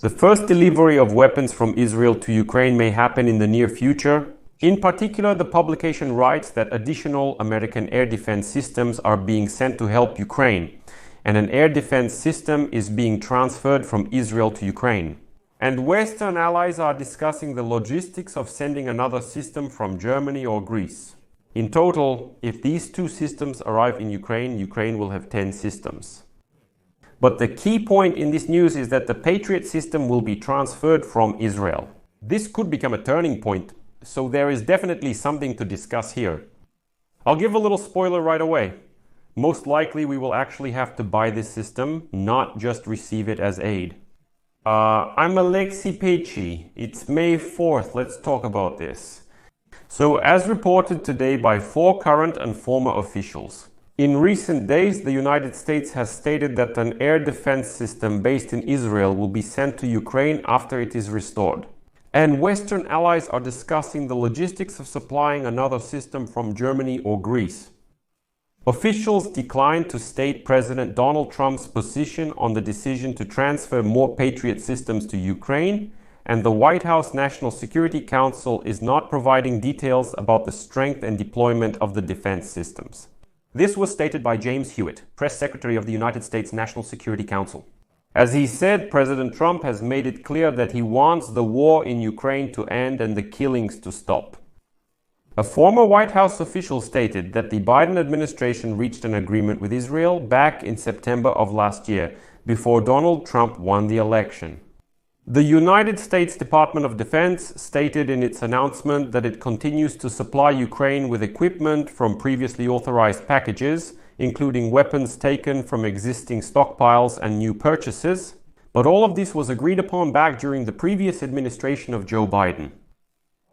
The first delivery of weapons from Israel to Ukraine may happen in the near future. In particular, the publication writes that additional American air defense systems are being sent to help Ukraine, and an air defense system is being transferred from Israel to Ukraine. And Western allies are discussing the logistics of sending another system from Germany or Greece. In total, if these two systems arrive in Ukraine, Ukraine will have 10 systems. But the key point in this news is that the Patriot system will be transferred from Israel. This could become a turning point, so there is definitely something to discuss here. I'll give a little spoiler right away. Most likely we will actually have to buy this system, not just receive it as aid. I'm Alexei Pechi. It's May 4th. Let's talk about this. So, as reported today by 4 current and former officials, in recent days, the United States has stated that an air defense system based in Israel will be sent to Ukraine after it is restored. And Western allies are discussing the logistics of supplying another system from Germany or Greece. Officials declined to state President Donald Trump's position on the decision to transfer more Patriot systems to Ukraine, and the White House National Security Council is not providing details about the strength and deployment of the defense systems. This was stated by James Hewitt, Press Secretary of the United States National Security Council. As he said, President Trump has made it clear that he wants the war in Ukraine to end and the killings to stop. A former White House official stated that the Biden administration reached an agreement with Israel back in September of last year, before Donald Trump won the election. The United States Department of Defense stated in its announcement that it continues to supply Ukraine with equipment from previously authorized packages, including weapons taken from existing stockpiles and new purchases. But all of this was agreed upon back during the previous administration of Joe Biden.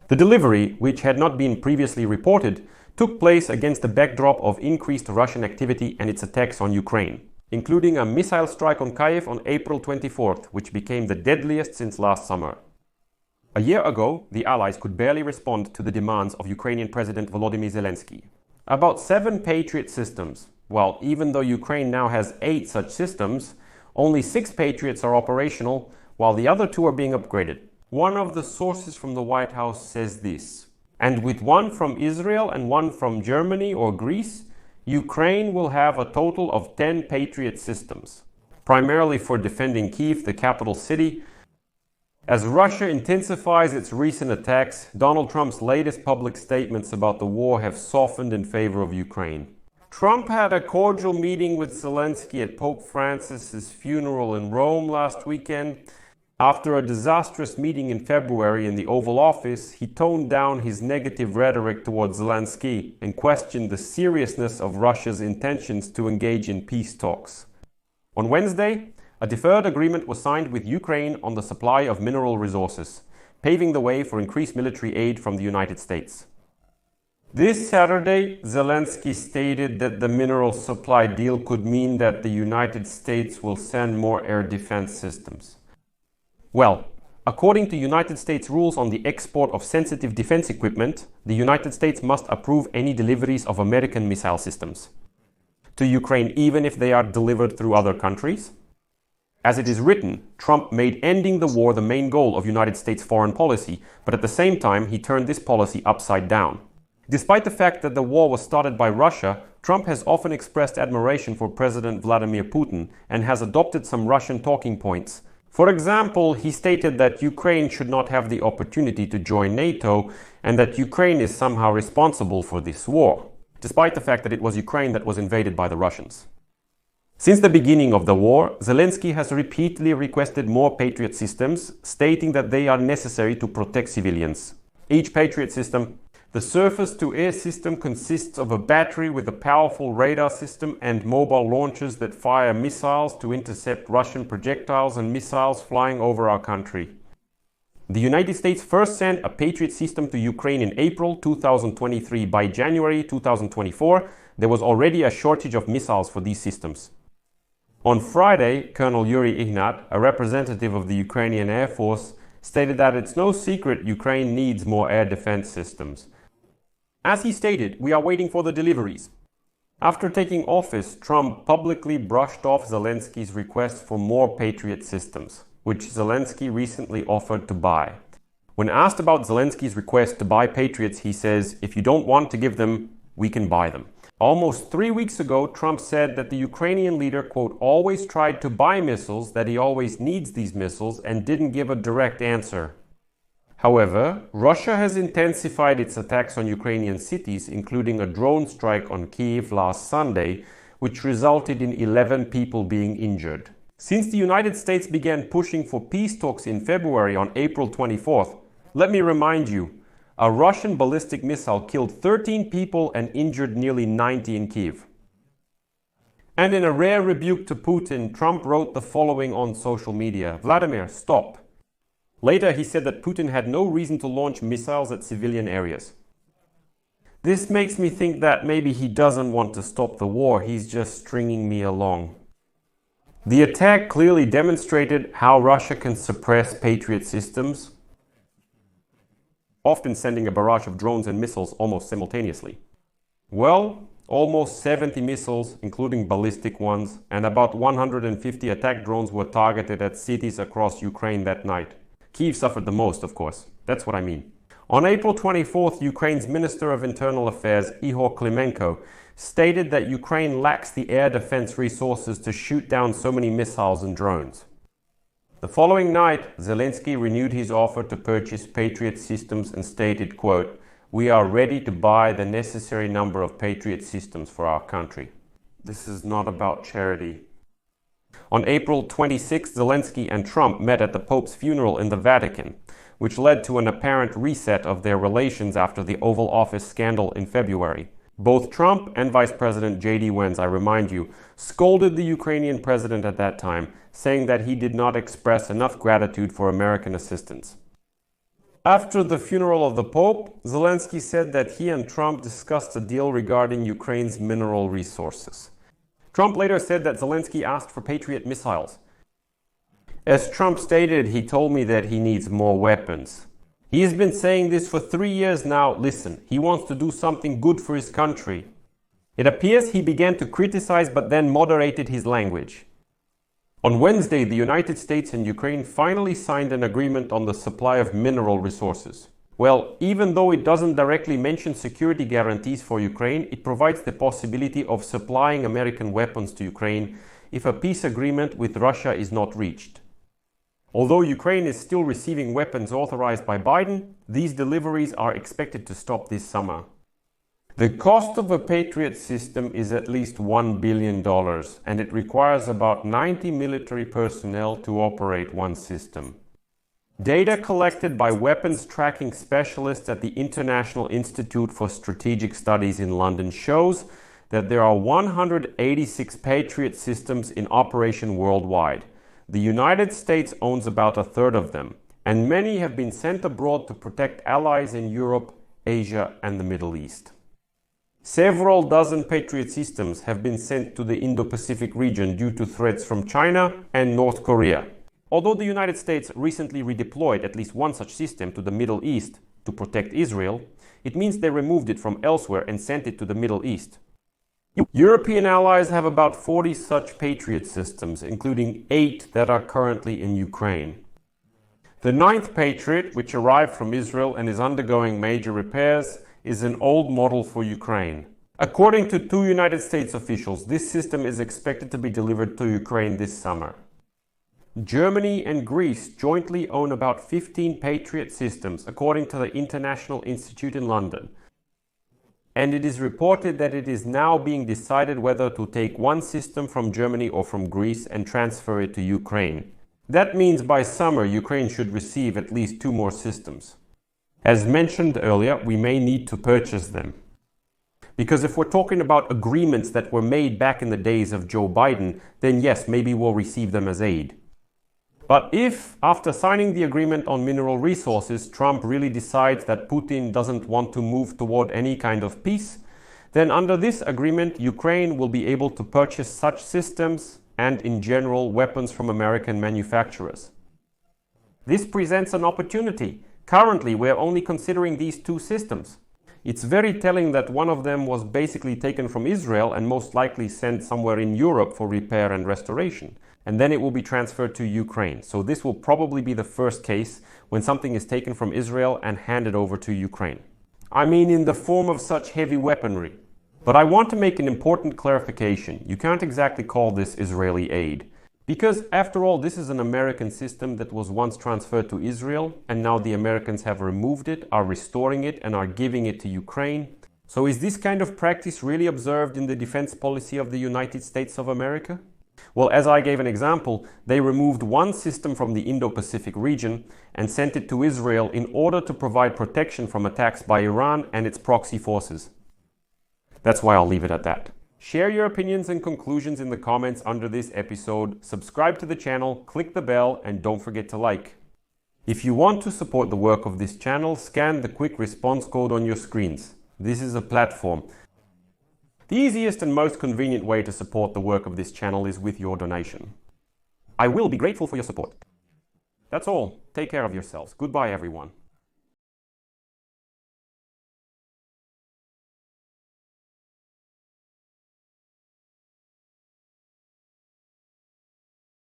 The delivery, which had not been previously reported, took place against the backdrop of increased Russian activity and its attacks on Ukraine, including a missile strike on Kyiv on April 24th, which became the deadliest since last summer. A year ago, the Allies could barely respond to the demands of Ukrainian President Volodymyr Zelenskyy. About 7 Patriot systems. Well, even though Ukraine now has 8 such systems, only 6 Patriots are operational, while the other 2 are being upgraded. One of the sources from the White House says this: and with 1 from Israel and 1 from Germany or Greece, Ukraine will have a total of 10 Patriot systems, primarily for defending Kyiv, the capital city. As Russia intensifies its recent attacks, Donald Trump's latest public statements about the war have softened in favor of Ukraine. Trump had a cordial meeting with Zelenskyy at Pope Francis's funeral in Rome last weekend. After a disastrous meeting in February in the Oval Office, he toned down his negative rhetoric towards Zelenskyy and questioned the seriousness of Russia's intentions to engage in peace talks. On Wednesday, a deferred agreement was signed with Ukraine on the supply of mineral resources, paving the way for increased military aid from the United States. This Saturday, Zelenskyy stated that the mineral supply deal could mean that the United States will send more air defense systems. Well, according to United States rules on the export of sensitive defense equipment, the United States must approve any deliveries of American missile systems to Ukraine, even if they are delivered through other countries. As it is written, Trump made ending the war the main goal of United States foreign policy, but at the same time, he turned this policy upside down. Despite the fact that the war was started by Russia, Trump has often expressed admiration for President Vladimir Putin and has adopted some Russian talking points. For example, he stated that Ukraine should not have the opportunity to join NATO and that Ukraine is somehow responsible for this war, despite the fact that it was Ukraine that was invaded by the Russians. Since the beginning of the war, Zelenskyy has repeatedly requested more Patriot systems, stating that they are necessary to protect civilians. Each Patriot system, the surface-to-air system, consists of a battery with a powerful radar system and mobile launchers that fire missiles to intercept Russian projectiles and missiles flying over our country. The United States first sent a Patriot system to Ukraine in April 2023. By January 2024, there was already a shortage of missiles for these systems. On Friday, Colonel Yuri Ignat, a representative of the Ukrainian Air Force, stated that it's no secret Ukraine needs more air defense systems. As he stated, we are waiting for the deliveries. After taking office, Trump publicly brushed off Zelenskyy's request for more Patriot systems. which Zelenskyy recently offered to buy. When asked about Zelenskyy's request to buy Patriots, he says, "If you don't want to give them, we can buy them." Almost 3 weeks ago, Trump said that the Ukrainian leader, quote, always tried to buy missiles, that he always needs these missiles, and didn't give a direct answer. However, Russia has intensified its attacks on Ukrainian cities, including a drone strike on Kyiv last Sunday, which resulted in 11 people being injured. Since the United States began pushing for peace talks in February on April 24th, let me remind you, a Russian ballistic missile killed 13 people and injured nearly 90 in Kyiv. And in a rare rebuke to Putin, Trump wrote the following on social media: "Vladimir, stop." Later, he said that Putin had no reason to launch missiles at civilian areas. This makes me think that maybe he doesn't want to stop the war, he's just stringing me along. The attack clearly demonstrated how Russia can suppress Patriot systems, often sending a barrage of drones and missiles almost simultaneously. Well, almost 70 missiles, including ballistic ones, and about 150 attack drones were targeted at cities across Ukraine that night. Kyiv suffered the most, of course. That's what I mean. On April 24th, Ukraine's Minister of Internal Affairs, Ihor Klimenko, stated that Ukraine lacks the air defense resources to shoot down so many missiles and drones. The following night, Zelenskyy renewed his offer to purchase Patriot systems and stated, quote, "We are ready to buy the necessary number of Patriot systems for our country." This is not about charity. On April 26, Zelenskyy and Trump met at the Pope's funeral in the Vatican, which led to an apparent reset of their relations after the Oval Office scandal in February. Both Trump and Vice President J.D. Vance, I remind you, scolded the Ukrainian president at that time, saying that he did not express enough gratitude for American assistance. After the funeral of the Pope, Zelenskyy said that he and Trump discussed a deal regarding Ukraine's mineral resources. Trump later said that Zelenskyy asked for Patriot missiles. As Trump stated, he told me that he needs more weapons. He has been saying this for 3 years now. Listen, he wants to do something good for his country. It appears he began to criticize but then moderated his language. On Wednesday, the United States and Ukraine finally signed an agreement on the supply of mineral resources. Well, even though it doesn't directly mention security guarantees for Ukraine, it provides the possibility of supplying American weapons to Ukraine if a peace agreement with Russia is not reached. Although Ukraine is still receiving weapons authorized by Biden, these deliveries are expected to stop this summer. The cost of a Patriot system is at least $1 billion, and it requires about 90 military personnel to operate one system. Data collected by weapons tracking specialists at the International Institute for Strategic Studies in London shows that there are 186 Patriot systems in operation worldwide. The United States owns about a third of them, and many have been sent abroad to protect allies in Europe, Asia, and the Middle East. Several dozen Patriot systems have been sent to the Indo-Pacific region due to threats from China and North Korea. Although the United States recently redeployed at least one such system to the Middle East to protect Israel, it means they removed it from elsewhere and sent it to the Middle East. European allies have about 40 such Patriot systems, including 8 that are currently in Ukraine. The 9th Patriot, which arrived from Israel and is undergoing major repairs, is an old model for Ukraine. According to 2 United States officials, this system is expected to be delivered to Ukraine this summer. Germany and Greece jointly own about 15 Patriot systems, according to the International Institute in London. And it is reported that it is now being decided whether to take one system from Germany or from Greece and transfer it to Ukraine. That means by summer, Ukraine should receive at least 2 more systems. As mentioned earlier, we may need to purchase them. Because if we're talking about agreements that were made back in the days of Joe Biden, then yes, maybe we'll receive them as aid. But if, after signing the agreement on mineral resources, Trump really decides that Putin doesn't want to move toward any kind of peace, then under this agreement, Ukraine will be able to purchase such systems and, in general, weapons from American manufacturers. This presents an opportunity. Currently, we're only considering these 2 systems. It's very telling that one of them was basically taken from Israel and most likely sent somewhere in Europe for repair and restoration. and then it will be transferred to Ukraine. So this will probably be the first case when something is taken from Israel and handed over to Ukraine. I mean, in the form of such heavy weaponry. But I want to make an important clarification. You can't exactly call this Israeli aid. Because, after all, this is an American system that was once transferred to Israel, and now the Americans have removed it, are restoring it, and are giving it to Ukraine. So is this kind of practice really observed in the defense policy of the United States of America? Well, as I gave an example, they removed one system from the Indo-Pacific region and sent it to Israel in order to provide protection from attacks by Iran and its proxy forces. That's why I'll leave it at that. Share your opinions and conclusions in the comments under this episode, subscribe to the channel, click the bell, and don't forget to like. If you want to support the work of this channel, scan the quick response code on your screens. This is a platform. The easiest and most convenient way to support the work of this channel is with your donation. I will be grateful for your support. That's all. Take care of yourselves. Goodbye, everyone.